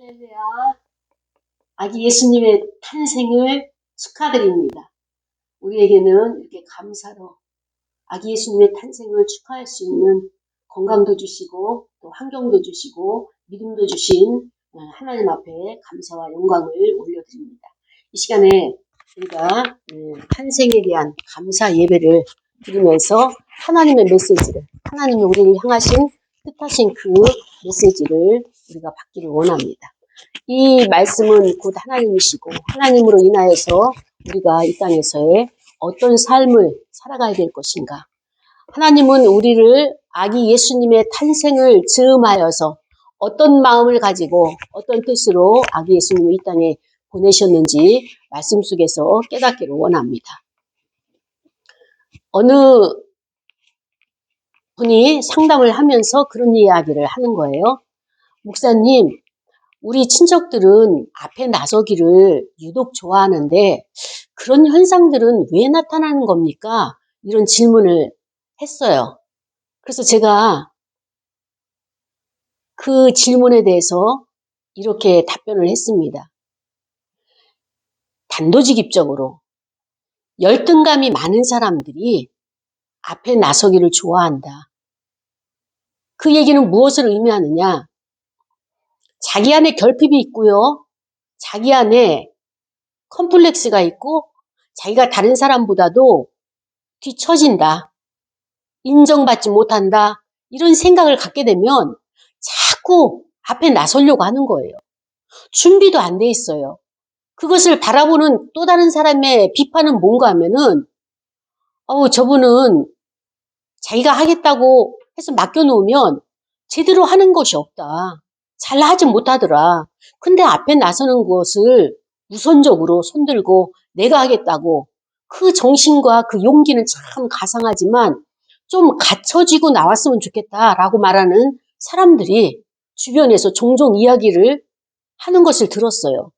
할렐루야. 아기 예수님의 탄생을 축하드립니다. 우리에게는 이렇게 감사로 아기 예수님의 탄생을 축하할 수 있는 건강도 주시고 또 환경도 주시고 믿음도 주신 하나님 앞에 감사와 영광을 올려드립니다. 이 시간에 우리가 탄생에 대한 감사 예배를 드리면서 하나님의 메시지를, 하나님이 우리를 향하신 뜻하신 그 메시지를 우리가 받기를 원합니다. 이 말씀은 곧 하나님이시고 하나님으로 인하여서 우리가 이 땅에서의 어떤 삶을 살아가야 될 것인가. 하나님은 우리를 아기 예수님의 탄생을 즈음하여서 어떤 마음을 가지고 어떤 뜻으로 아기 예수님을 이 땅에 보내셨는지 말씀 속에서 깨닫기를 원합니다. 어느 분이 상담을 하면서 그런 이야기를 하는 거예요. 목사님, 우리 친척들은 앞에 나서기를 유독 좋아하는데 그런 현상들은 왜 나타나는 겁니까? 이런 질문을 했어요. 그래서 제가 그 질문에 대해서 이렇게 답변을 했습니다. 단도직입적으로 열등감이 많은 사람들이 앞에 나서기를 좋아한다. 그 얘기는 무엇을 의미하느냐? 자기 안에 결핍이 있고요. 자기 안에 컴플렉스가 있고 자기가 다른 사람보다도 뒤처진다. 인정받지 못한다. 이런 생각을 갖게 되면 자꾸 앞에 나서려고 하는 거예요. 준비도 안 돼 있어요. 그것을 바라보는 또 다른 사람의 비판은 뭔가 하면은 저분은 자기가 하겠다고 해서 맡겨놓으면 제대로 하는 것이 없다. 잘 하지 못하더라. 근데 앞에 나서는 것을 우선적으로 손들고 내가 하겠다고 그 정신과 그 용기는 참 가상하지만 좀 갖춰지고 나왔으면 좋겠다라고 말하는 사람들이 주변에서 종종 이야기를 하는 것을 들었어요.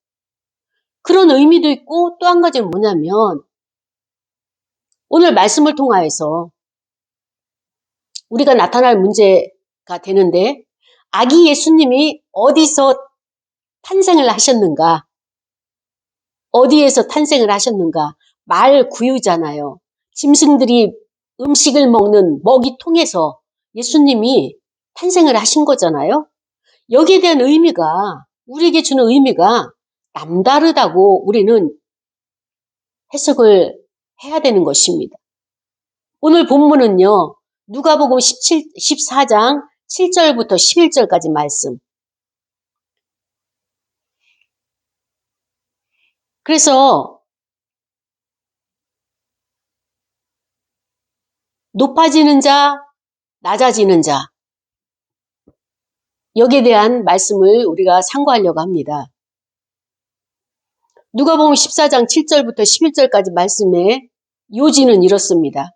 그런 의미도 있고 또 한 가지는 뭐냐면 오늘 말씀을 통하여서 우리가 나타날 문제가 되는데 아기 예수님이 어디서 탄생을 하셨는가? 어디에서 탄생을 하셨는가? 말 구유잖아요. 짐승들이 음식을 먹는 먹이통에서 예수님이 탄생을 하신 거잖아요. 여기에 대한 의미가 우리에게 주는 의미가 남다르다고 우리는 해석을 해야 되는 것입니다. 오늘 본문은요. 누가복음 14장 7절부터 11절까지 말씀. 그래서 높아지는 자, 낮아지는 자. 여기에 대한 말씀을 우리가 상고하려고 합니다. 누가복음 14장 7절부터 11절까지 말씀에 요지는 이렇습니다.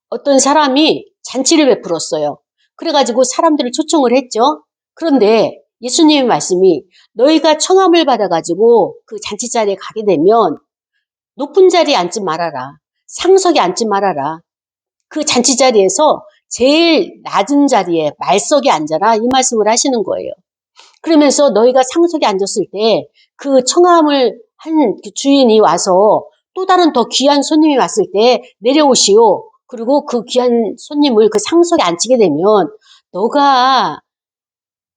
어떤 사람이 잔치를 베풀었어요. 그래가지고 사람들을 초청을 했죠. 그런데 예수님의 말씀이 너희가 청함을 받아가지고 그 잔치 자리에 가게 되면 높은 자리에 앉지 말아라. 상석에 앉지 말아라. 그 잔치 자리에서 제일 낮은 자리에 말석에 앉아라. 이 말씀을 하시는 거예요. 그러면서 너희가 상석에 앉았을 때 그 청함을 한 주인이 와서 또 다른 더 귀한 손님이 왔을 때 내려오시오. 그리고 그 귀한 손님을 그 상석에 앉히게 되면 너가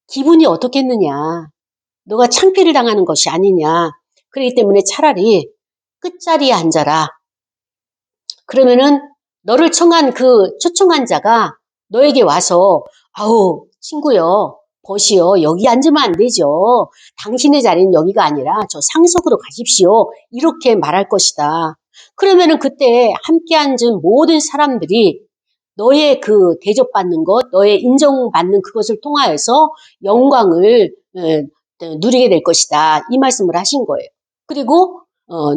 기분이 어떻겠느냐. 너가 창피를 당하는 것이 아니냐. 그렇기 때문에 차라리 끝자리에 앉아라. 그러면은 너를 청한 그 초청한 자가 너에게 와서 아우 친구요. 보시오. 여기 앉으면 안 되죠. 당신의 자리는 여기가 아니라 저 상석으로 가십시오. 이렇게 말할 것이다. 그러면은 그때 함께 앉은 모든 사람들이 너의 그 대접받는 것, 너의 인정받는 그것을 통하여서 영광을 누리게 될 것이다. 이 말씀을 하신 거예요. 그리고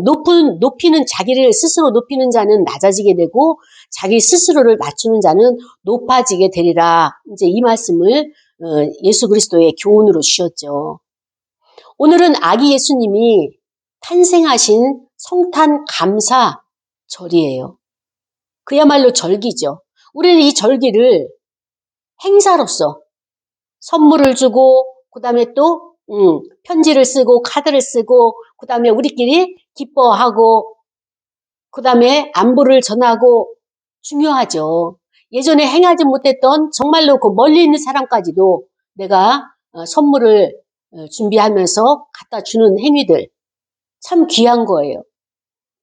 높이는 자기를 스스로 높이는 자는 낮아지게 되고 자기 스스로를 낮추는 자는 높아지게 되리라. 이제 이 말씀을 예수 그리스도의 교훈으로 주셨죠. 오늘은 아기 예수님이 탄생하신 성탄 감사 절이에요. 그야말로 절기죠. 우리는 이 절기를 행사로서 선물을 주고 그다음에 또 편지를 쓰고 카드를 쓰고 그다음에 우리끼리 기뻐하고 그다음에 안부를 전하고 중요하죠. 예전에 행하지 못했던 정말로 그 멀리 있는 사람까지도 내가 선물을 준비하면서 갖다 주는 행위들 참 귀한 거예요.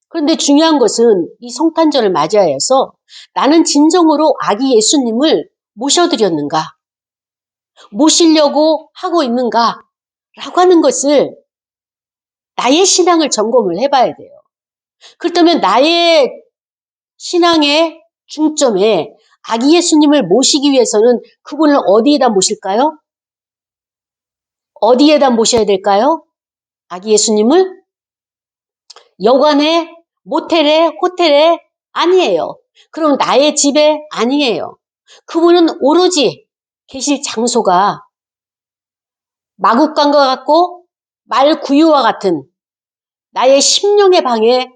그런데 중요한 것은 이 성탄절을 맞이하여 나는 진정으로 아기 예수님을 모셔드렸는가? 모시려고 하고 있는가? 라고 하는 것을 나의 신앙을 점검을 해봐야 돼요. 그렇다면 나의 신앙의 중점에 아기 예수님을 모시기 위해서는 그분을 어디에다 모실까요? 어디에다 모셔야 될까요? 아기 예수님을 여관에, 모텔에, 호텔에 아니에요. 그럼 나의 집에 아니에요. 그분은 오로지 계실 장소가 마국간과 같고 말구유와 같은 나의 심령의 방에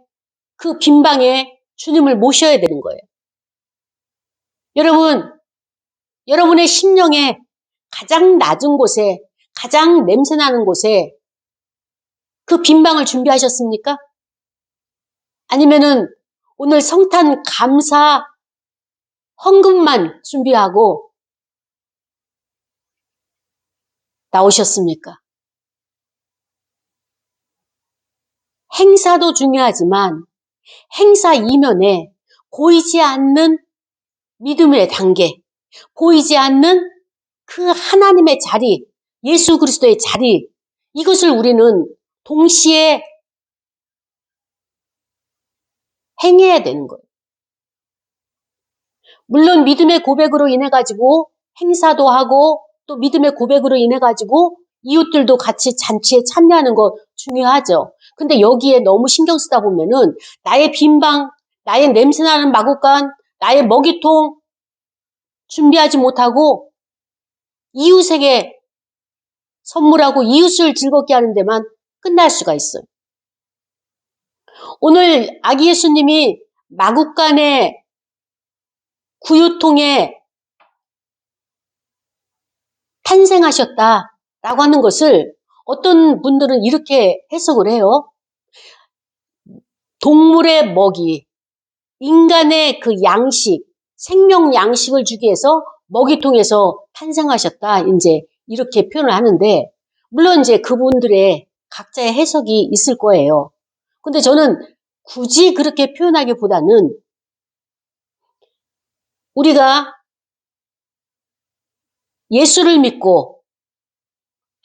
그 빈 방에 주님을 모셔야 되는 거예요. 여러분의 심령에 가장 낮은 곳에 가장 냄새나는 곳에 그 빈 방을 준비하셨습니까? 아니면은 오늘 성탄 감사 헌금만 준비하고 나오셨습니까? 행사도 중요하지만 행사 이면에 보이지 않는 믿음의 단계, 보이지 않는 그 하나님의 자리, 예수 그리스도의 자리, 이것을 우리는 동시에 행해야 되는 거예요. 물론 믿음의 고백으로 인해 가지고 행사도 하고 또 믿음의 고백으로 인해 가지고 이웃들도 같이 잔치에 참여하는 거 중요하죠. 근데 여기에 너무 신경 쓰다 보면은 나의 빈방, 나의 냄새나는 마구간, 나의 먹이통 준비하지 못하고 이웃에게 선물하고 이웃을 즐겁게 하는 데만 끝날 수가 있어요. 오늘 아기 예수님이 마구간의 구유통에 탄생하셨다라고 하는 것을 어떤 분들은 이렇게 해석을 해요. 동물의 먹이, 인간의 그 양식, 생명 양식을 주기 위해서 먹이통에서 탄생하셨다. 이제 이렇게 표현을 하는데, 물론 이제 그분들의 각자의 해석이 있을 거예요. 근데 저는 굳이 그렇게 표현하기보다는 우리가 예수를 믿고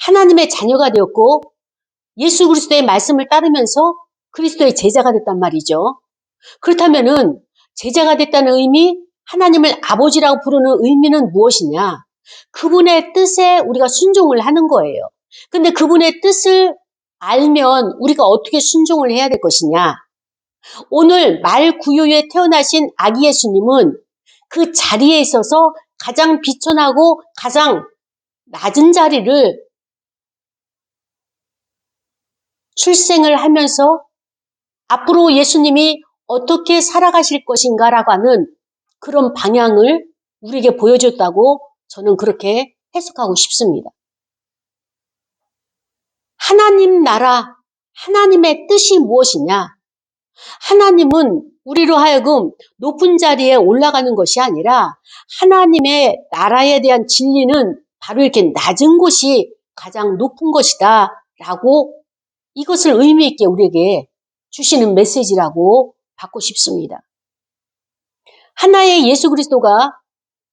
하나님의 자녀가 되었고 예수 그리스도의 말씀을 따르면서 그리스도의 제자가 됐단 말이죠. 그렇다면은 제자가 됐다는 의미, 하나님을 아버지라고 부르는 의미는 무엇이냐? 그분의 뜻에 우리가 순종을 하는 거예요. 근데 그분의 뜻을 알면 우리가 어떻게 순종을 해야 될 것이냐? 오늘 말구유에 태어나신 아기 예수님은 그 자리에 있어서 가장 비천하고 가장 낮은 자리를 출생을 하면서 앞으로 예수님이 어떻게 살아가실 것인가라고 하는 그런 방향을 우리에게 보여줬다고 저는 그렇게 해석하고 싶습니다. 하나님 나라, 하나님의 뜻이 무엇이냐? 하나님은 우리로 하여금 높은 자리에 올라가는 것이 아니라 하나님의 나라에 대한 진리는 바로 이렇게 낮은 곳이 가장 높은 것이다 라고 이것을 의미 있게 우리에게 주시는 메시지라고 받고 싶습니다. 하나의 예수 그리스도가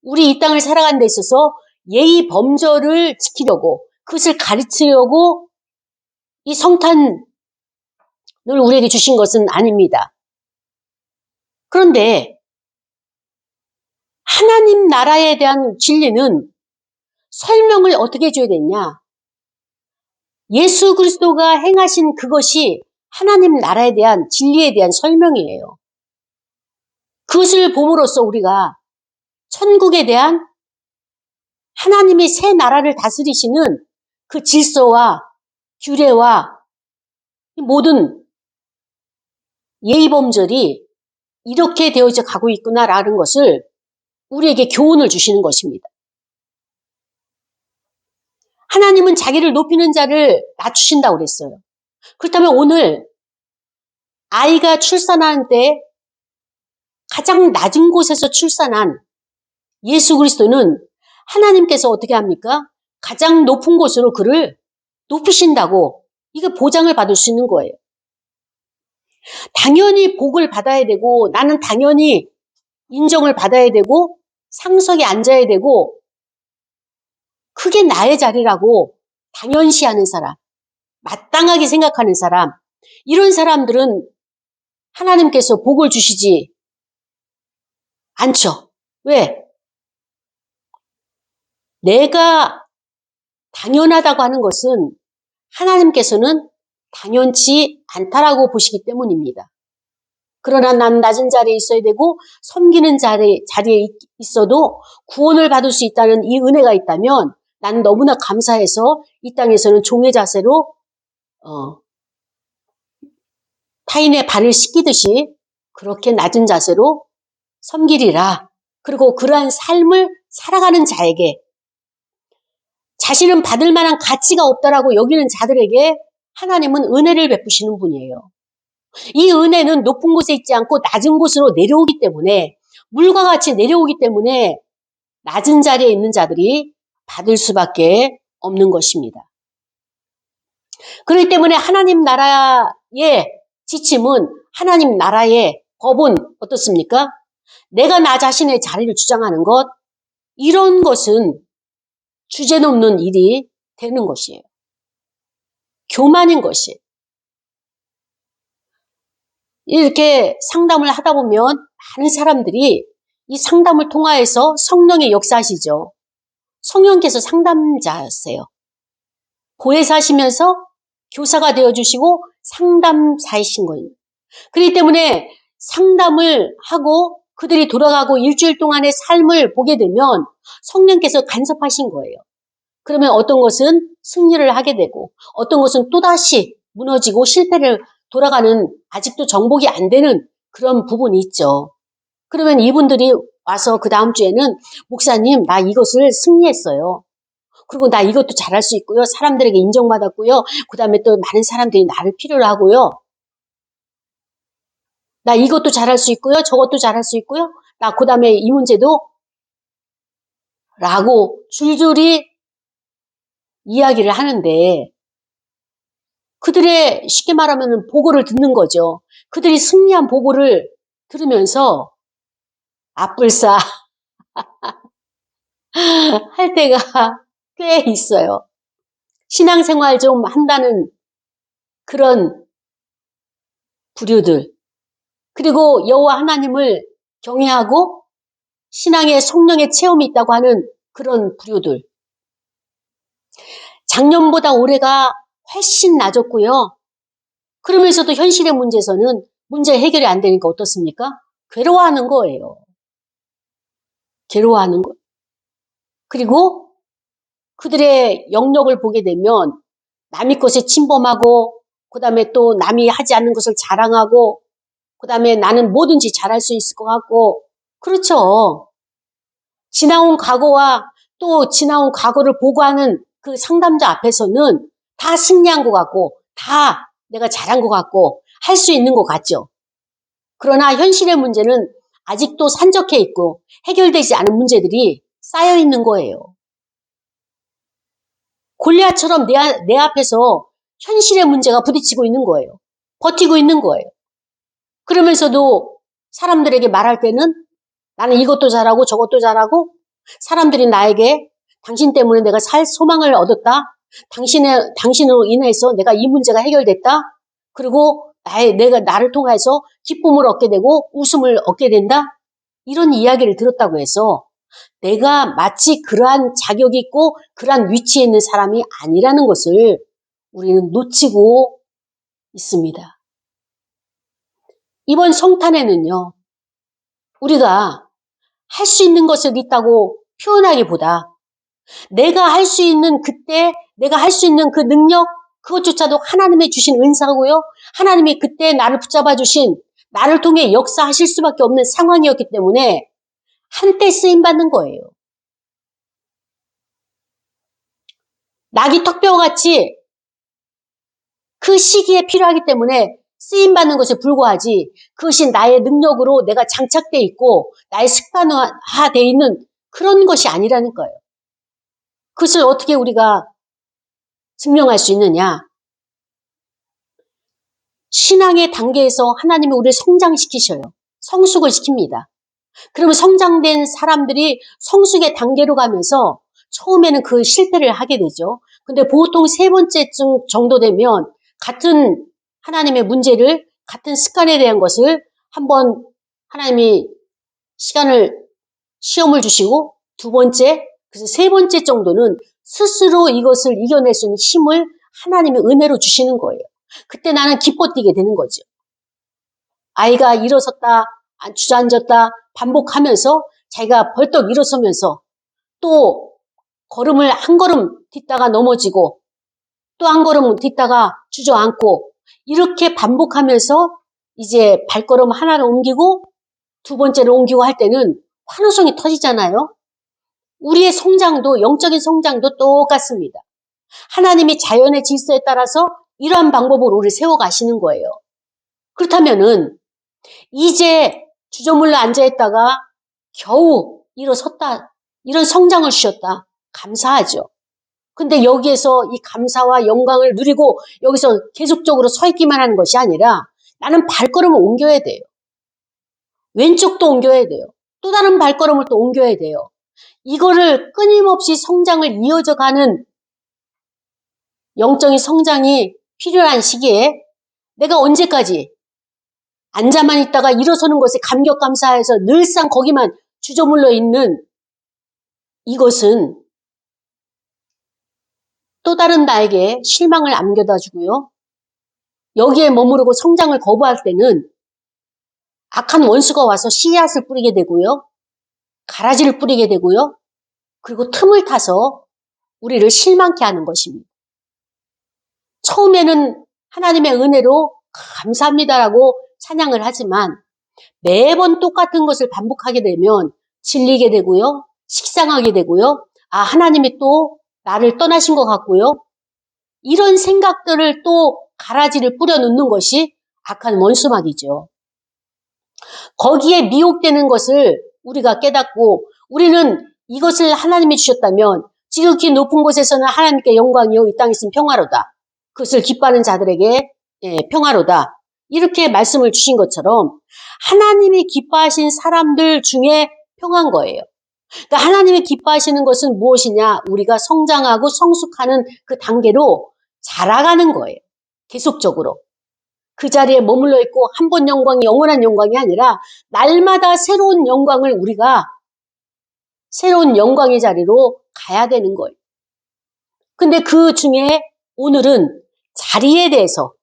우리 이 땅을 살아가는 데 있어서 예의 범절을 지키려고 그것을 가르치려고 이 성탄을 우리에게 주신 것은 아닙니다. 그런데 하나님 나라에 대한 진리는 설명을 어떻게 해줘야 되냐? 예수 그리스도가 행하신 그것이 하나님 나라에 대한 진리에 대한 설명이에요. 그것을 봄으로써 우리가 천국에 대한 하나님이 새 나라를 다스리시는 그 질서와 규례와 모든 예의범절이 이렇게 되어져 가고 있구나라는 것을 우리에게 교훈을 주시는 것입니다. 하나님은 자기를 높이는 자를 낮추신다고 그랬어요. 그렇다면 오늘 아이가 출산하는 때 가장 낮은 곳에서 출산한 예수 그리스도는 하나님께서 어떻게 합니까? 가장 높은 곳으로 그를 높이신다고 이게 보장을 받을 수 있는 거예요. 당연히 복을 받아야 되고 나는 당연히 인정을 받아야 되고 상석에 앉아야 되고 그게 나의 자리라고 당연시하는 사람, 마땅하게 생각하는 사람, 이런 사람들은 하나님께서 복을 주시지 않죠. 왜? 내가 당연하다고 하는 것은 하나님께서는 당연치 않다라고 보시기 때문입니다. 그러나 난 낮은 자리에 있어야 되고 섬기는 자리에 있어도 구원을 받을 수 있다는 이 은혜가 있다면 나는 너무나 감사해서 이 땅에서는 종의 자세로 타인의 발을 씻기듯이 그렇게 낮은 자세로 섬기리라. 그리고 그러한 삶을 살아가는 자에게 자신은 받을 만한 가치가 없다라고 여기는 자들에게 하나님은 은혜를 베푸시는 분이에요. 이 은혜는 높은 곳에 있지 않고 낮은 곳으로 내려오기 때문에 물과 같이 내려오기 때문에 낮은 자리에 있는 자들이 받을 수밖에 없는 것입니다. 그렇기 때문에 하나님 나라의 지침은 하나님 나라의 법은 어떻습니까? 내가 나 자신의 자리를 주장하는 것, 이런 것은 주제넘는 일이 되는 것이에요. 교만인 것이에요. 이렇게 상담을 하다 보면 많은 사람들이 이 상담을 통하여서 성령의 역사하시죠. 성령께서 상담자였어요. 보혜사시면서 교사가 되어주시고 상담사이신 거예요. 그렇기 때문에 상담을 하고 그들이 돌아가고 일주일 동안의 삶을 보게 되면 성령께서 간섭하신 거예요. 그러면 어떤 것은 승리를 하게 되고 어떤 것은 또다시 무너지고 실패를 돌아가는 아직도 정복이 안 되는 그런 부분이 있죠. 그러면 이분들이 와서 그 다음 주에는 목사님 나 이것을 승리했어요. 그리고 나 이것도 잘할 수 있고요. 사람들에게 인정받았고요. 그 다음에 또 많은 사람들이 나를 필요로 하고요. 나 이것도 잘할 수 있고요. 저것도 잘할 수 있고요. 나 그 다음에 이 문제도 라고 줄줄이 이야기를 하는데 그들의 쉽게 말하면 보고를 듣는 거죠. 그들이 승리한 보고를 들으면서 아뿔싸 할 때가 꽤 있어요. 신앙생활 좀 한다는 그런 부류들, 그리고 여호와 하나님을 경외하고 신앙의 성령의 체험이 있다고 하는 그런 부류들. 작년보다 올해가 훨씬 낮았고요. 그러면서도 현실의 문제에서는 문제 해결이 안 되니까 어떻습니까? 괴로워하는 거예요. 괴로워하는 거. 그리고 그들의 영역을 보게 되면 남의 것에 침범하고 그 다음에 또 남이 하지 않는 것을 자랑하고 그 다음에 나는 뭐든지 잘할 수 있을 것 같고 그렇죠. 지나온 과거와 또 지나온 과거를 보고하는 그 상담자 앞에서는 다 승리한 것 같고 다 내가 잘한 것 같고 할 수 있는 것 같죠. 그러나 현실의 문제는 아직도 산적해 있고 해결되지 않은 문제들이 쌓여 있는 거예요. 골리앗처럼 내 앞에서 현실의 문제가 부딪히고 있는 거예요. 버티고 있는 거예요. 그러면서도 사람들에게 말할 때는 나는 이것도 잘하고 저것도 잘하고 사람들이 나에게 당신 때문에 내가 살 소망을 얻었다. 당신으로 인해서 내가 이 문제가 해결됐다. 그리고 내가 나를 통해서 기쁨을 얻게 되고 웃음을 얻게 된다. 이런 이야기를 들었다고 해서 내가 마치 그러한 자격이 있고 그러한 위치에 있는 사람이 아니라는 것을 우리는 놓치고 있습니다. 이번 성탄에는요, 우리가 할 수 있는 것이 있다고 표현하기보다 내가 할 수 있는 그때 내가 할 수 있는 그 능력 그것조차도 하나님의 주신 은사고요. 하나님이 그때 나를 붙잡아 주신 나를 통해 역사하실 수밖에 없는 상황이었기 때문에 한때 쓰임받는 거예요. 낙이 턱뼈같이 그 시기에 필요하기 때문에 쓰임받는 것에 불과하지, 그것이 나의 능력으로 내가 장착돼 있고 나의 습관화돼 있는 그런 것이 아니라는 거예요. 그것을 어떻게 우리가 증명할 수 있느냐? 신앙의 단계에서 하나님이 우리를 성장시키셔요. 성숙을 시킵니다. 그러면 성장된 사람들이 성숙의 단계로 가면서 처음에는 그 실패를 하게 되죠. 근데 보통 세 번째쯤 정도 되면 같은 하나님의 문제를, 같은 습관에 대한 것을 한번 하나님이 시험을 주시고, 두 번째, 그래서 세 번째 정도는 스스로 이것을 이겨낼 수 있는 힘을 하나님의 은혜로 주시는 거예요. 그때 나는 기뻐 뛰게 되는 거죠. 아이가 일어섰다, 주저앉았다 반복하면서 자기가 벌떡 일어서면서 또 걸음을 한 걸음 딛다가 넘어지고 또 한 걸음 딛다가 주저앉고 이렇게 반복하면서 이제 발걸음 하나를 옮기고 두 번째를 옮기고 할 때는 환호성이 터지잖아요. 우리의 성장도, 영적인 성장도 똑같습니다. 하나님이 자연의 질서에 따라서 이러한 방법으로 우리를 세워가시는 거예요. 그렇다면은 이제 주저물러 앉아있다가 겨우 일어섰다, 이런 성장을 주셨다, 감사하죠. 근데 여기에서 이 감사와 영광을 누리고 여기서 계속적으로 서 있기만 하는 것이 아니라 나는 발걸음을 옮겨야 돼요. 왼쪽도 옮겨야 돼요. 또 다른 발걸음을 또 옮겨야 돼요. 이거를 끊임없이 성장을 이어져가는 영적인 성장이 필요한 시기에 내가 언제까지 앉아만 있다가 일어서는 것에 감격 감사해서 늘상 거기만 주저물러 있는, 이것은 또 다른 나에게 실망을 안겨다 주고요. 여기에 머무르고 성장을 거부할 때는 악한 원수가 와서 씨앗을 뿌리게 되고요. 가라지를 뿌리게 되고요. 그리고 틈을 타서 우리를 실망케 하는 것입니다. 처음에는 하나님의 은혜로 감사합니다라고 찬양을 하지만 매번 똑같은 것을 반복하게 되면 질리게 되고요. 식상하게 되고요. 아, 하나님이 또 나를 떠나신 것 같고요. 이런 생각들을 또 가라지를 뿌려놓는 것이 악한 원수막이죠. 거기에 미혹되는 것을 우리가 깨닫고 우리는 이것을 하나님이 주셨다면 지극히 높은 곳에서는 하나님께 영광이요 이 땅에 있으면 평화로다. 그것을 기뻐하는 자들에게 평화로다. 이렇게 말씀을 주신 것처럼 하나님이 기뻐하신 사람들 중에 평화인 거예요. 그러니까 하나님이 기뻐하시는 것은 무엇이냐? 우리가 성장하고 성숙하는 그 단계로 자라가는 거예요. 계속적으로. 그 자리에 머물러 있고 한 번 영광이 영원한 영광이 아니라 날마다 새로운 영광을 우리가 새로운 영광의 자리로 가야 되는 거예요. 근데 그 중에 오늘은 자리에 대해서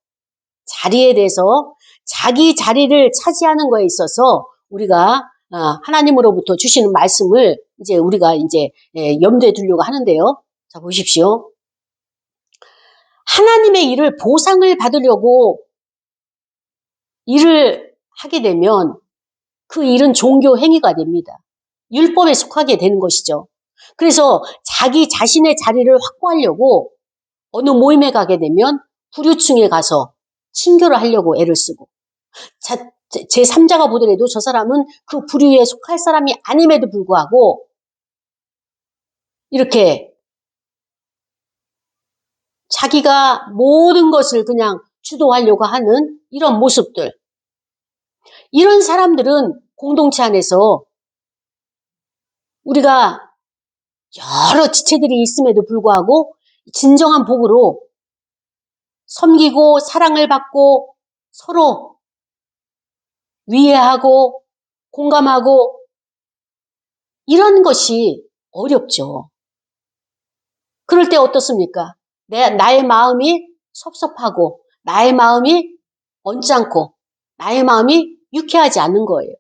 자기 자리를 차지하는 거에 있어서 우리가 하나님으로부터 주시는 말씀을 이제 우리가 이제 염두에 두려고 하는데요. 자, 보십시오. 하나님의 일을 보상을 받으려고 일을 하게 되면 그 일은 종교 행위가 됩니다. 율법에 속하게 되는 것이죠. 그래서 자기 자신의 자리를 확보하려고 어느 모임에 가게 되면 부류층에 가서 친교를 하려고 애를 쓰고, 제3자가 보더라도 저 사람은 그 부류에 속할 사람이 아님에도 불구하고 이렇게 자기가 모든 것을 그냥 주도하려고 하는 이런 모습들, 이런 사람들은 공동체 안에서 우리가 여러 지체들이 있음에도 불구하고 진정한 복으로 섬기고 사랑을 받고 서로 위해하고 공감하고 이런 것이 어렵죠. 그럴 때 어떻습니까? 나의 마음이 섭섭하고 나의 마음이 언짢고 나의 마음이 유쾌하지 않는 거예요.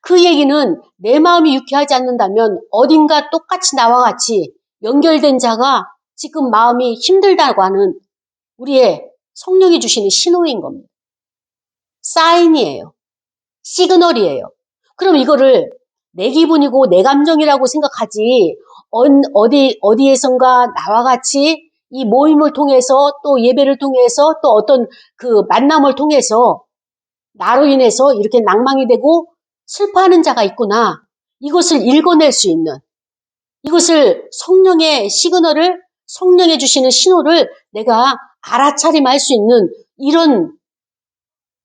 그 얘기는 내 마음이 유쾌하지 않는다면 어딘가 똑같이 나와 같이 연결된 자가 지금 마음이 힘들다고 하는 우리의 성령이 주시는 신호인 겁니다. 사인이에요. 시그널이에요. 그럼 이거를 내 기분이고 내 감정이라고 생각하지 어디에선가 나와 같이 이 모임을 통해서 또 예배를 통해서 또 어떤 그 만남을 통해서 나로 인해서 이렇게 낭망이 되고 슬퍼하는 자가 있구나. 이것을 읽어낼 수 있는, 이것을 성령의 시그널을, 성령이 주시는 신호를 내가 알아차림할 수 있는 이런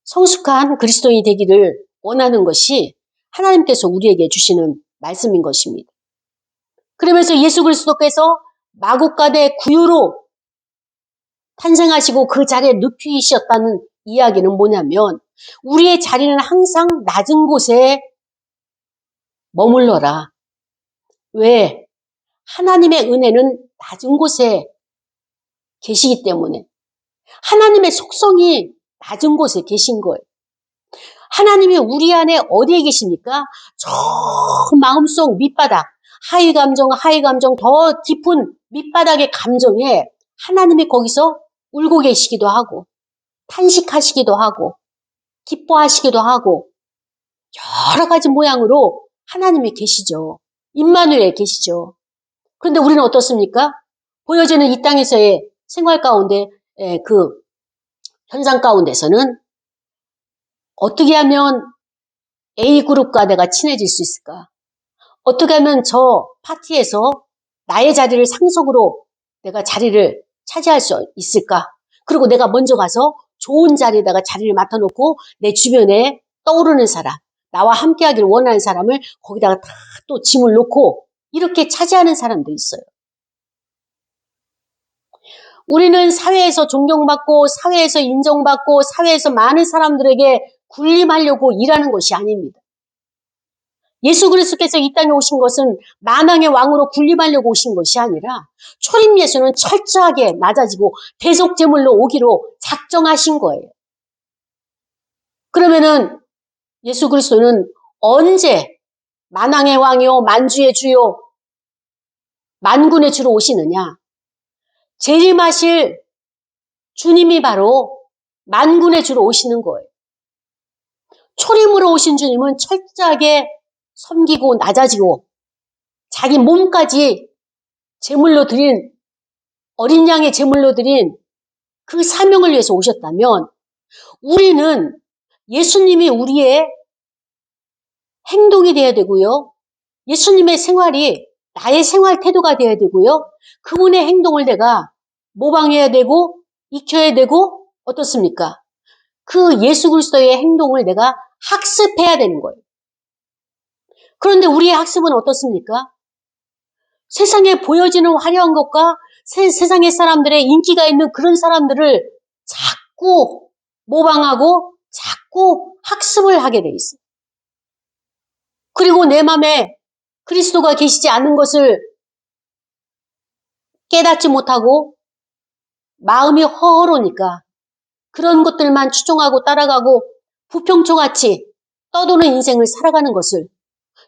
성숙한 그리스도인이 되기를 원하는 것이 하나님께서 우리에게 주시는 말씀인 것입니다. 그러면서 예수 그리스도께서 마국간의 구유로 탄생하시고 그 자리에 눕히셨다는 이야기는 뭐냐면 우리의 자리는 항상 낮은 곳에 머물러라. 왜? 하나님의 은혜는 낮은 곳에 계시기 때문에 하나님의 속성이 낮은 곳에 계신 거예요. 하나님이 우리 안에 어디에 계십니까? 저 마음속 밑바닥, 하이 감정 더 깊은 밑바닥의 감정에 하나님이 거기서 울고 계시기도 하고 탄식하시기도 하고 기뻐하시기도 하고 여러 가지 모양으로 하나님이 계시죠. 임마누엘에 계시죠. 그런데 우리는 어떻습니까? 보여지는 이 땅에서의 생활 가운데 그 현상 가운데서는 어떻게 하면 A그룹과 내가 친해질 수 있을까? 어떻게 하면 저 파티에서 나의 자리를 상속으로 내가 자리를 차지할 수 있을까? 그리고 내가 먼저 가서 좋은 자리에다가 자리를 맡아놓고 내 주변에 떠오르는 사람, 나와 함께하기를 원하는 사람을 거기다가 다 또 짐을 놓고 이렇게 차지하는 사람도 있어요. 우리는 사회에서 존경받고 사회에서 인정받고 사회에서 많은 사람들에게 군림하려고 일하는 것이 아닙니다. 예수 그리스도께서 이 땅에 오신 것은 만왕의 왕으로 군림하려고 오신 것이 아니라 초림 예수는 철저하게 낮아지고 대속제물로 오기로 작정하신 거예요. 그러면은 예수 그리스도는 언제 만왕의 왕이요 만주의 주요 만군의 주로 오시느냐? 재림하실 주님이 바로 만군의 주로 오시는 거예요. 초림으로 오신 주님은 철저하게 섬기고 낮아지고 자기 몸까지 제물로 드린 어린 양의 제물로 드린 그 사명을 위해서 오셨다면 우리는 예수님이 우리의 행동이 되어야 되고요. 예수님의 생활이 나의 생활 태도가 되어야 되고요. 그분의 행동을 내가 모방해야 되고 익혀야 되고 어떻습니까? 그 예수 그리스도의 행동을 내가 학습해야 되는 거예요. 그런데 우리의 학습은 어떻습니까? 세상에 보여지는 화려한 것과 세상의 사람들의 인기가 있는 그런 사람들을 자꾸 모방하고 자꾸 학습을 하게 돼 있어요. 그리고 내 마음에 그리스도가 계시지 않은 것을 깨닫지 못하고 마음이 허허로니까 그런 것들만 추종하고 따라가고 부평초같이 떠도는 인생을 살아가는 것을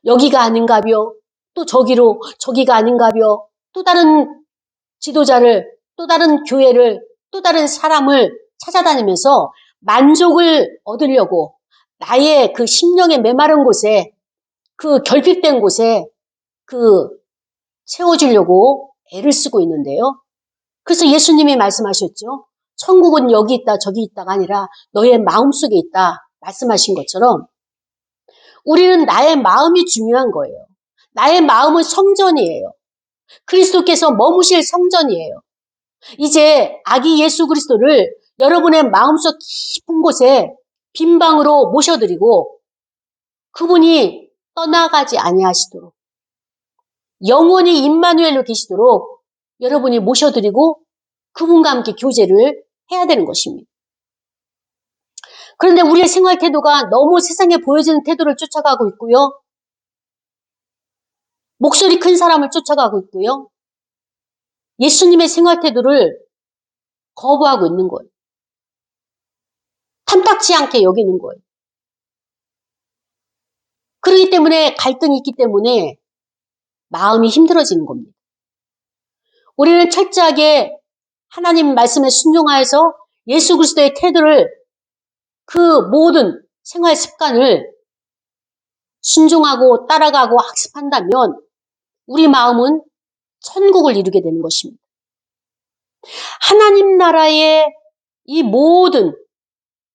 여기가 아닌가벼 또 저기로 저기가 아닌가벼 또 다른 지도자를 또 다른 교회를 또 다른 사람을 찾아다니면서 만족을 얻으려고 나의 그 심령의 메마른 곳에 그 결핍된 곳에 그 채워주려고 애를 쓰고 있는데요. 그래서 예수님이 말씀하셨죠. 천국은 여기 있다 저기 있다가 아니라 너의 마음속에 있다 말씀하신 것처럼 우리는 나의 마음이 중요한 거예요. 나의 마음은 성전이에요. 그리스도께서 머무실 성전이에요. 이제 아기 예수 그리스도를 여러분의 마음속 깊은 곳에 빈방으로 모셔드리고 그분이 떠나가지 아니하시도록 영원히 임마누엘로 계시도록 여러분이 모셔드리고 그분과 함께 교제를 해야 되는 것입니다. 그런데 우리의 생활 태도가 너무 세상에 보여지는 태도를 쫓아가고 있고요. 목소리 큰 사람을 쫓아가고 있고요. 예수님의 생활 태도를 거부하고 있는 거예요. 탐탁치 않게 여기는 거예요. 그렇기 때문에 갈등이 있기 때문에 마음이 힘들어지는 겁니다. 우리는 철저하게 하나님 말씀에 순종하여서 예수 그리스도의 태도를 그 모든 생활 습관을 순종하고 따라가고 학습한다면 우리 마음은 천국을 이루게 되는 것입니다. 하나님 나라의 이 모든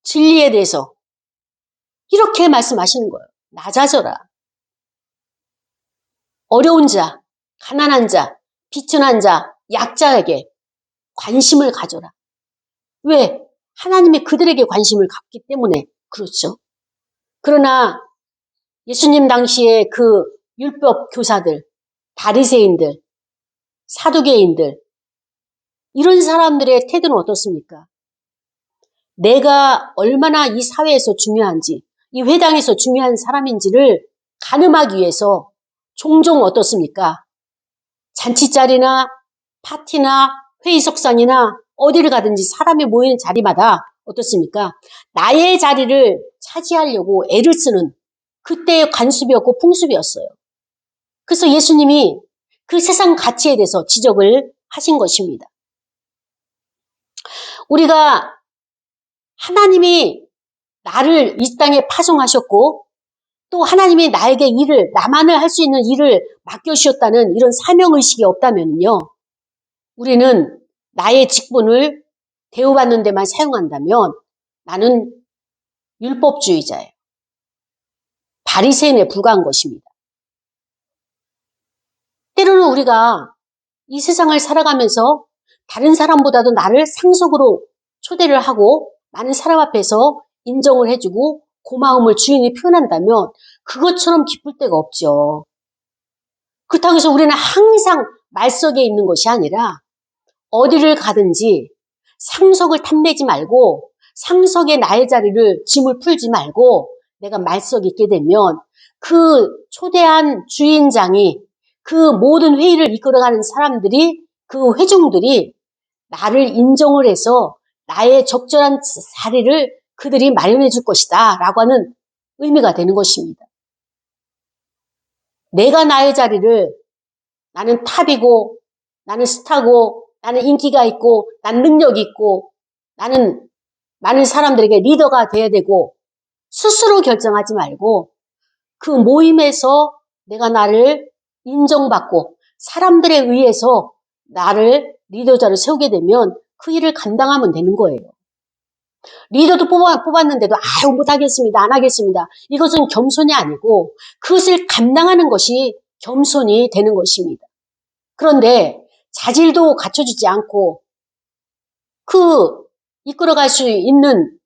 진리에 대해서 이렇게 말씀하시는 거예요. 낮아져라. 어려운 자, 가난한 자, 비천한 자, 약자에게 관심을 가져라. 왜? 하나님이 그들에게 관심을 갖기 때문에 그렇죠. 그러나 예수님 당시에 그 율법 교사들, 바리새인들, 사두개인들 이런 사람들의 태도는 어떻습니까? 내가 얼마나 이 사회에서 중요한지, 이 회당에서 중요한 사람인지를 가늠하기 위해서 종종 어떻습니까? 잔치자리나 파티나 회의석상이나 어디를 가든지 사람이 모이는 자리마다 어떻습니까? 나의 자리를 차지하려고 애를 쓰는 그때의 관습이었고 풍습이었어요. 그래서 예수님이 그 세상 가치에 대해서 지적을 하신 것입니다. 우리가 하나님이 나를 이 땅에 파송하셨고 또 하나님이 나에게 일을, 나만을 할 수 있는 일을 맡겨주셨다는 이런 사명의식이 없다면요. 우리는 나의 직분을 대우받는 데만 사용한다면 나는 율법주의자예요. 바리새인에 불과한 것입니다. 때로는 우리가 이 세상을 살아가면서 다른 사람보다도 나를 상속으로 초대를 하고 많은 사람 앞에서 인정을 해주고 고마움을 주인이 표현한다면 그것처럼 기쁠 데가 없죠. 그렇다고 해서 우리는 항상 말석에 있는 것이 아니라 어디를 가든지 상석을 탐내지 말고 상석에 나의 자리를 짐을 풀지 말고 내가 말석에 있게 되면 그 초대한 주인장이 그 모든 회의를 이끌어가는 사람들이 그 회중들이 나를 인정을 해서 나의 적절한 자리를 그들이 마련해 줄 것이다 라고 하는 의미가 되는 것입니다. 내가 나의 자리를 나는 탑이고 나는 스타고 나는 인기가 있고 나는 능력이 있고 나는 많은 사람들에게 리더가 돼야 되고 스스로 결정하지 말고 그 모임에서 내가 나를 인정받고 사람들에 의해서 나를 리더자로 세우게 되면 그 일을 감당하면 되는 거예요. 리더도 뽑았는데도 아유 못하겠습니다. 안 하겠습니다. 이것은 겸손이 아니고 그것을 감당하는 것이 겸손이 되는 것입니다. 그런데 자질도 갖춰주지 않고 그 이끌어갈 수 있는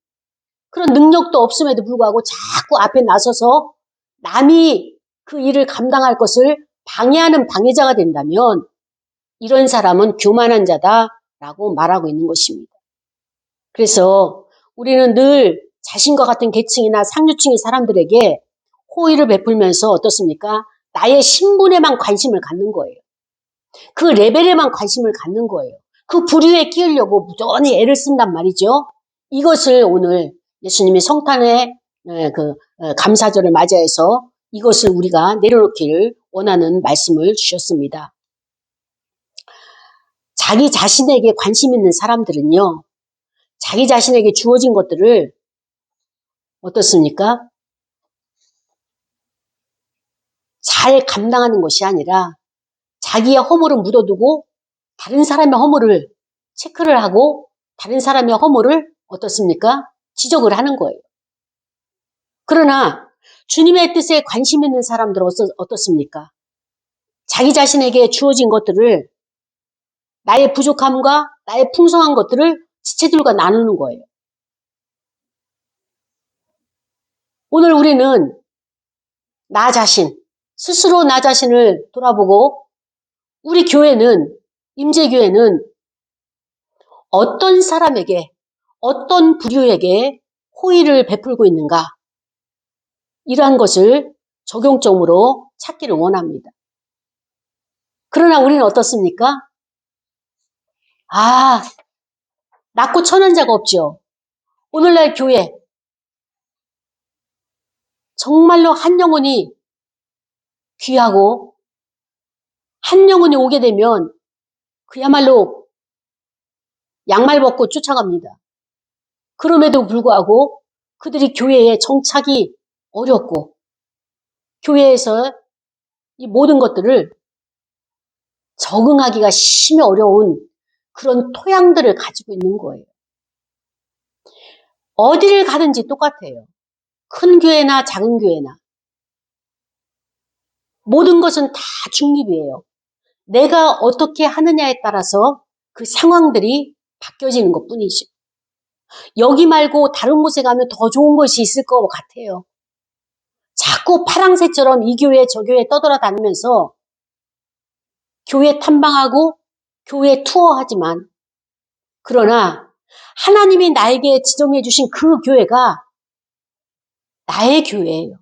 그런 능력도 없음에도 불구하고 자꾸 앞에 나서서 남이 그 일을 감당할 것을 방해하는 방해자가 된다면 이런 사람은 교만한 자다라고 말하고 있는 것입니다. 그래서 우리는 늘 자신과 같은 계층이나 상류층의 사람들에게 호의를 베풀면서 어떻습니까? 나의 신분에만 관심을 갖는 거예요. 그 레벨에만 관심을 갖는 거예요. 그 부류에 끼우려고 무전히 애를 쓴단 말이죠. 이것을 오늘 예수님이 성탄의 감사절을 맞이해서 이것을 우리가 내려놓기를 원하는 말씀을 주셨습니다. 자기 자신에게 관심 있는 사람들은요. 자기 자신에게 주어진 것들을 어떻습니까? 잘 감당하는 것이 아니라 자기의 허물을 묻어두고 다른 사람의 허물을 체크를 하고 다른 사람의 허물을 어떻습니까? 지적을 하는 거예요. 그러나 주님의 뜻에 관심 있는 사람들은 어떻습니까? 자기 자신에게 주어진 것들을 나의 부족함과 나의 풍성한 것들을 지체들과 나누는 거예요. 오늘 우리는 나 자신, 스스로 나 자신을 돌아보고 우리 교회는, 임재교회는 어떤 사람에게, 어떤 부류에게 호의를 베풀고 있는가? 이러한 것을 적용점으로 찾기를 원합니다. 그러나 우리는 어떻습니까? 낮고 천한 자가 없죠. 오늘날 교회 정말로 한 영혼이 귀하고 한 영혼이 오게 되면 그야말로 양말 벗고 쫓아갑니다. 그럼에도 불구하고 그들이 교회에 정착이 어렵고 교회에서 이 모든 것들을 적응하기가 심히 어려운 그런 토양들을 가지고 있는 거예요. 어디를 가든지 똑같아요. 큰 교회나 작은 교회나 모든 것은 다 중립이에요. 내가 어떻게 하느냐에 따라서 그 상황들이 바뀌어지는 것뿐이죠. 여기 말고 다른 곳에 가면 더 좋은 것이 있을 것 같아요. 자꾸 파랑새처럼 이 교회 저 교회 떠돌아다니면서 교회 탐방하고 교회 투어하지만, 그러나 하나님이 나에게 지정해 주신 그 교회가 나의 교회예요.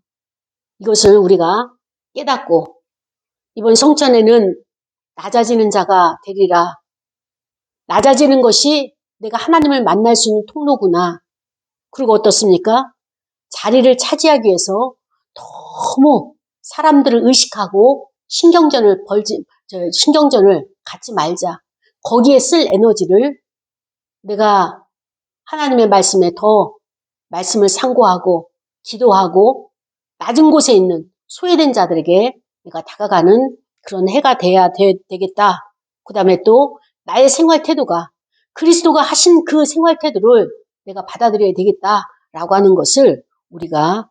이것을 우리가 깨닫고 이번 성찬에는 낮아지는 자가 되리라. 낮아지는 것이 내가 하나님을 만날 수 있는 통로구나. 그리고 어떻습니까? 자리를 차지하기 위해서 너무 사람들을 의식하고 신경전을 갖지 말자. 거기에 쓸 에너지를 내가 하나님의 말씀에 더 말씀을 상고하고 기도하고 낮은 곳에 있는 소외된 자들에게 내가 다가가는 그런 해가 돼야 되겠다. 그 다음에 또 나의 생활 태도가 그리스도가 하신 그 생활 태도를 내가 받아들여야 되겠다라고 하는 것을 우리가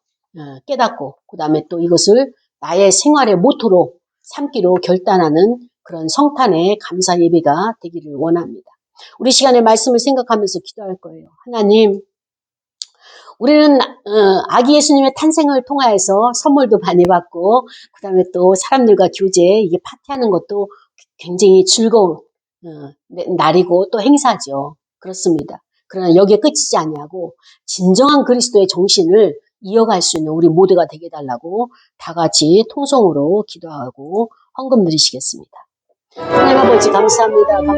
깨닫고, 그 다음에 또 이것을 나의 생활의 모토로 삼기로 결단하는 그런 성탄의 감사 예배가 되기를 원합니다. 우리 시간의 말씀을 생각하면서 기도할 거예요. 하나님, 우리는 아기 예수님의 탄생을 통하여서 선물도 많이 받고, 그 다음에 또 사람들과 교제, 이게 파티하는 것도 굉장히 즐거운 날이고 또 행사죠. 그렇습니다. 그러나 여기에 끝이지 아니하고 진정한 그리스도의 정신을 이어갈 수 있는 우리 모두가 되게 해달라고 다 같이 통성으로 기도하고 헌금 드리시겠습니다. 하나님 아버지 감사합니다.